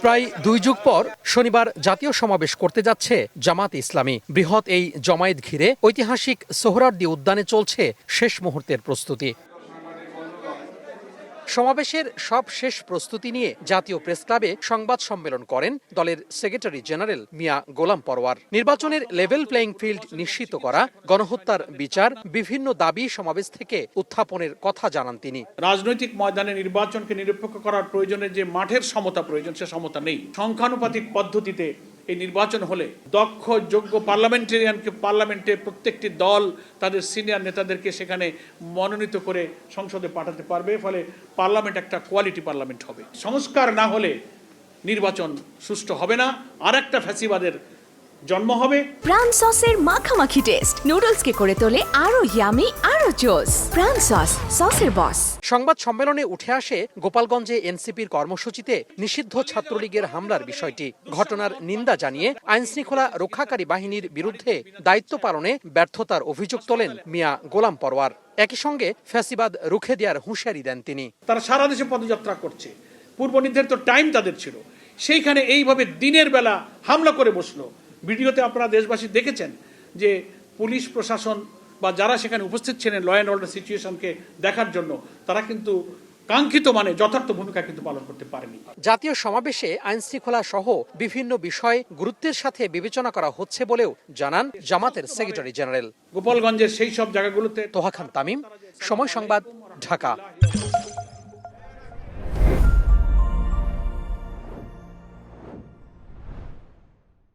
প্রায় 2 যুগ পর শনিবার জাতীয় সমাবেশ করতে যাচ্ছে জামাত ইসলামী। বৃহৎ এই জমায়েত ঘিরে ঐতিহাসিক সোহরাওয়ার্দী উদ্যানে চলছে শেষ মুহূর্তের প্রস্তুতি। সমাবেশের সব শেষ প্রস্তুতি নিয়ে জাতীয় প্রেসক্লাবে সংবাদ সম্মেলন করেন দলের সেক্রেটারি জেনারেল মিয়া গোলাম পরোয়ার। নির্বাচনের লেভেল প্লেইং ফিল্ড নিশ্চিত করা, গণহত্যার বিচার, বিভিন্ন দাবি সমাবেশ থেকে উত্থাপনের কথা জানান তিনি। রাজনৈতিক ময়দানে নির্বাচনকে নিরপেক্ষ করার প্রয়োজনে যে মাঠের সমতা প্রয়োজন, সে সমতা নেই। সংখ্যানুপাতিক পদ্ধতিতে এই নির্বাচন হলে দক্ষ যোগ্য পার্লামেন্টেরিয়ানকে পার্লামেন্টে প্রত্যেকটি দল তাদের সিনিয়র নেতাদেরকে সেখানে মনোনীত করে সংসদে পাঠাতে পারবে। ফলে পার্লামেন্ট একটা কোয়ালিটি পার্লামেন্ট হবে। সংস্কার না হলে নির্বাচন সুষ্ঠু হবে না, আর একটা ফ্যাসিবাদের জন্ম হবে। প্রাণ সসের মাখামাখি টেস্ট নুডলসকে করে তোলে আরো ইয়ামি আরো জোস। প্রাণ সস, সসের বস। সংবাদ সম্মেলনে উঠে আসে গোপালগঞ্জে এনসিপির কর্মসূচিতে নিষিদ্ধ ছাত্রলীগের হামলার বিষয়টি। ঘটনার নিন্দা জানিয়ে আইনশৃঙ্খলা রক্ষাকারী বাহিনীর বিরুদ্ধে দায়িত্ব পালনে ব্যর্থতার অভিযোগ তোলেন মিয়া গোলাম পরোয়ার। একই সঙ্গে ফ্যাসিবাদ রুখে দেওয়ার হুঁশিয়ারি দেন তিনি। তারা সারা দেশে পদযাত্রা করছে, পূর্ব নির্ধারিত টাইম তাদের ছিল, সেইখানে এইভাবে দিনের বেলা হামলা করে বসলো। ভিডিওতে আপনারা দেশবাসী দেখেছেন যে পুলিশ প্রশাসন বা যারা সেখানে উপস্থিত ছিলেন ল অ্যান্ড অর্ডার সিচুয়েশনকে দেখার জন্য, তারা কিন্তু কাঙ্ক্ষিত মানে যথার্থ ভূমিকা কিন্তু পালন করতে পারেনি। জাতীয় সমাবেশে আইনশৃঙ্খলা সহ বিভিন্ন বিষয় গুরুত্বের সাথে বিবেচনা করা হচ্ছে বলেও জানান জামাতের সেক্রেটারি জেনারেল। গোপালগঞ্জের সেই সব জায়গাগুলোতে। তোহা খান তামিম, সময় সংবাদ, ঢাকা।